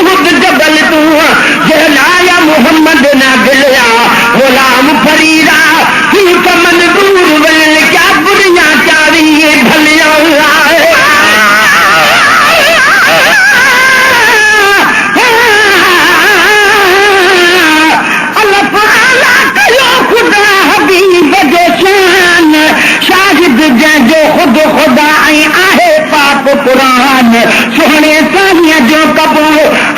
उहुद जबल तू जलाया मोहम्मद ना दिलिया गुलाम फरीदा तू तो मंजूर वल क्या बुरियां चारी भलिया जो खुद खुदा आहे पाक कुरान सोहणे सानिया जो कबो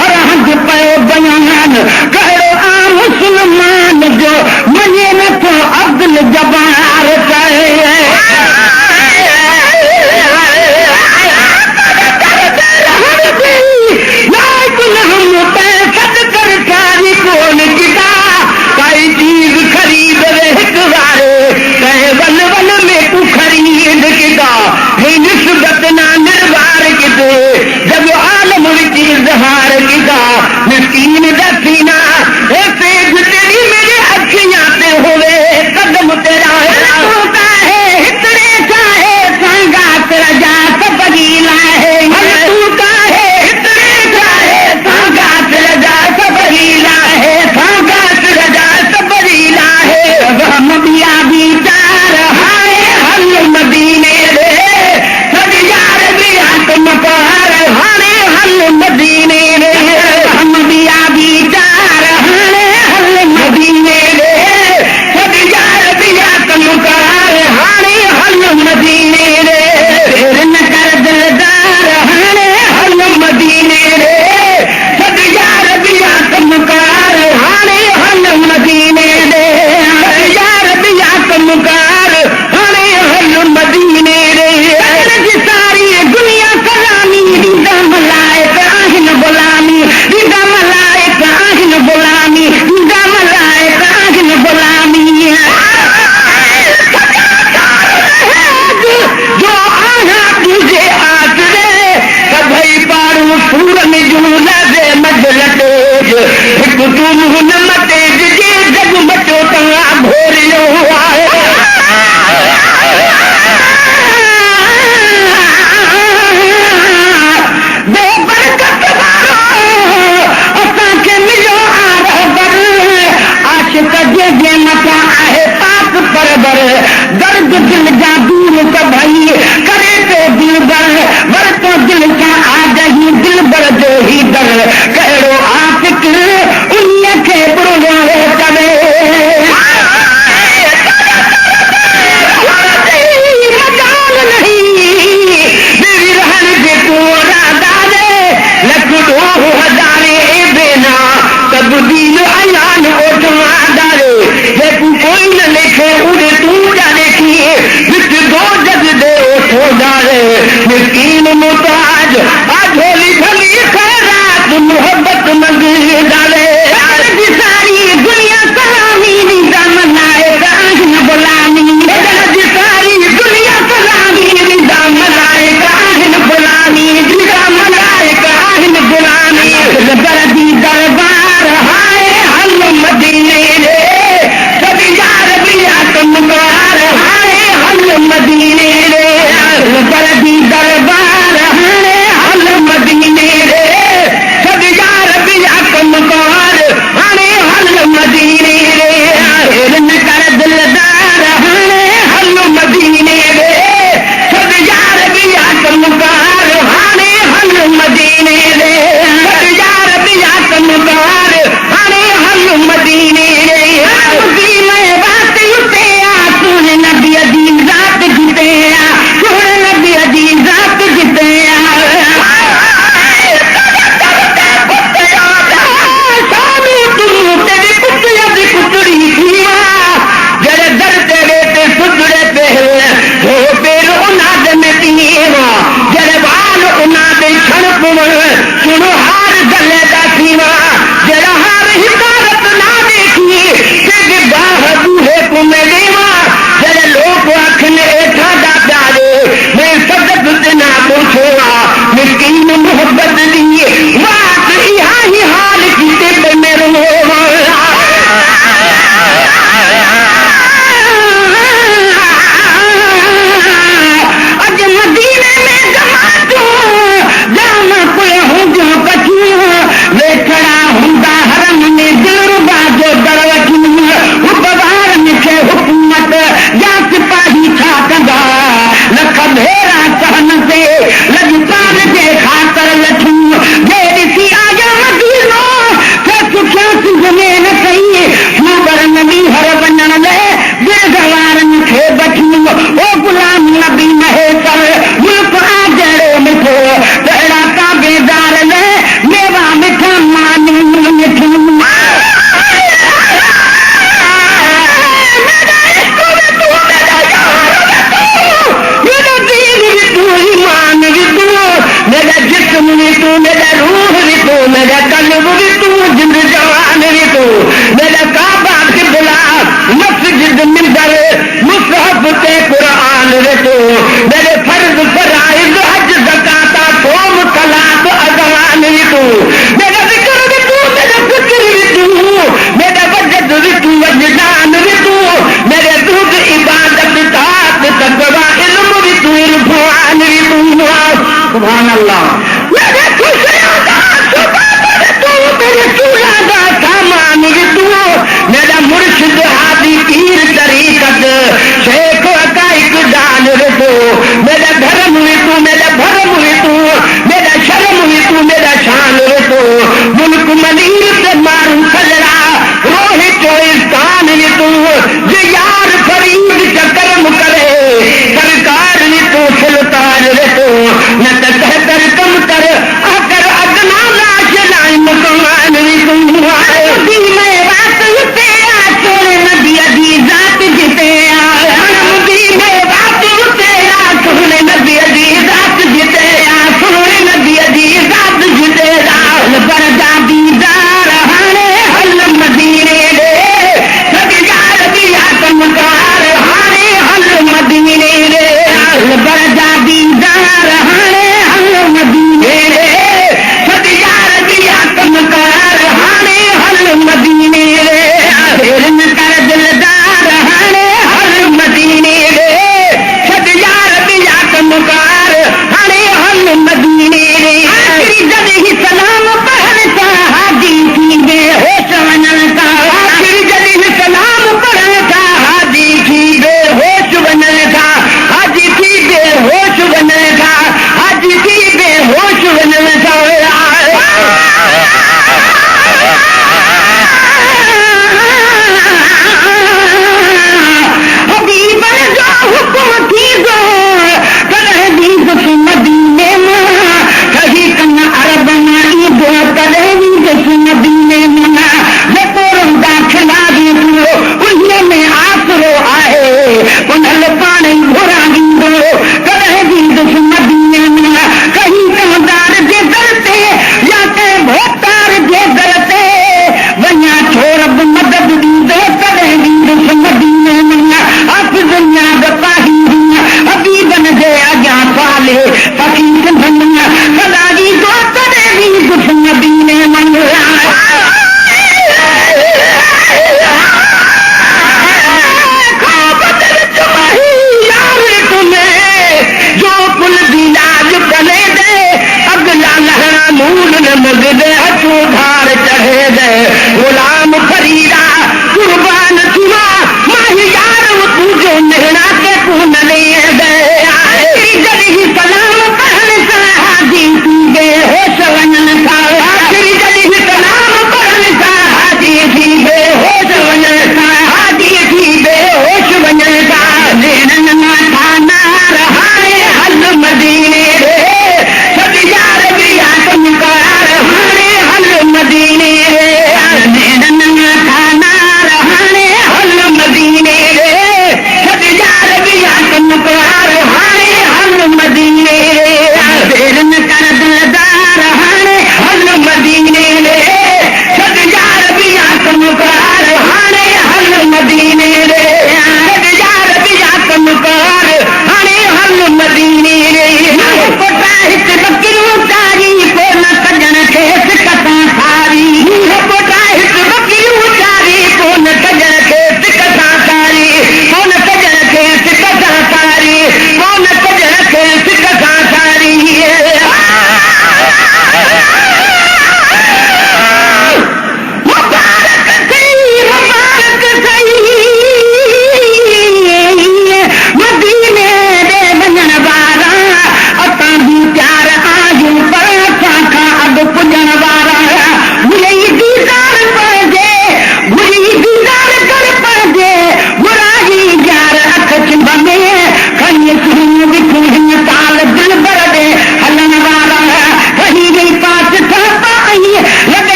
हर हंध पयो बयान कहिड़ो आ मुस्लमान जो मञे नथो अब्दुल जब्बार कहे चीज खरीद रे हिक वारे कहे वन वन में तू खरीद किदा हे निस्बत ना निर्वार किदे जब आलम विच इजहार किदा मिस्कीन दा सीना ए पेज तेरी मेरी अखियां ते होवे कदम तेरा तू काहे हितड़े चाहे संगा तेरा जा सब बगीला है तू काहे हितड़े चाहे संगा तेरा जा सब बगीला है संगा तेरा जा सब बगीला है नबिया भी चार हाय हल मदीने रे सब यार भी आत्म पर हाने हल मदीने रे नबिया भी चार हाने हल मदीने रे सब यार भी आत्म पर हाने हल मदीने रे फिर न कर दिलदार हाने हल मदीने रे सब यार भी आत्म पर हाने हल मदीने रे मुकार हणे हल मदीने रे सारी दुनिया सलामी दीदा मलाइक आहिन गुलामी दीदा मलाइक आहिन गुलामी दीदा मलाइक आहिन गुलामी जो आया तुझे आसरे सभई पारू सूरन जूला दे मजलते हिक तू मुन मते जे जग मचो ता भोरियो आहे बेबरकत असांखे मिलियो आरबर आशिक़ जे मथां आहे पाक परबर दर्द दिल जा दूर सभई करे तो दिल बर वर तो दिल सां आजही दिल बर जो ही दर कहिड़ो आशिक़ उन्हीअ खे बुरो करे दीन अयान ओठवा डारे जे तू कोई न लिखे उड़े तू जाने की विच दो जग दे ओठो डारे मिस्कीन मुताज आझोली भली खैरात मोहब्बत मंगी डाले सारी दुनिया सलामी निजा मनाए काहिन गुलामी सारी दुनिया सलामी निजा मनाए काहिन गुलामी निजा मनाए काहिन गुलामी दरदी दरबार हाय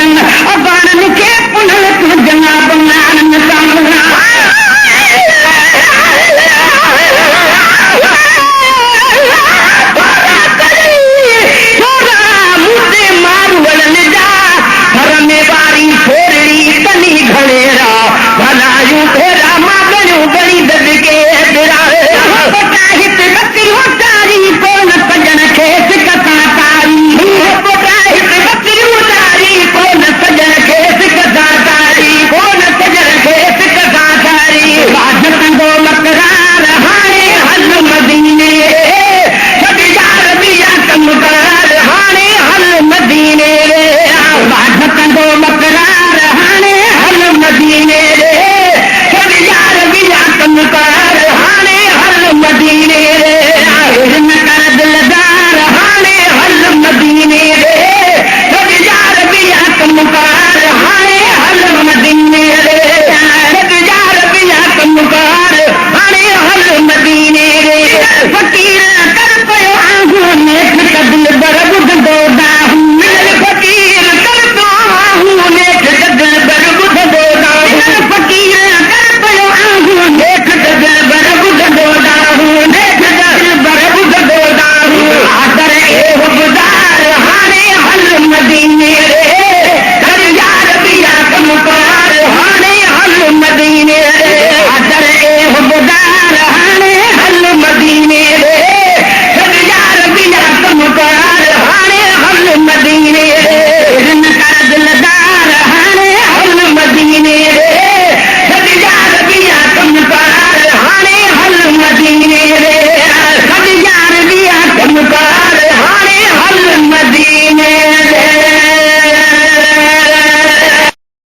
जंग बाणन के पुनल तू जंगा बंगान सामना मुका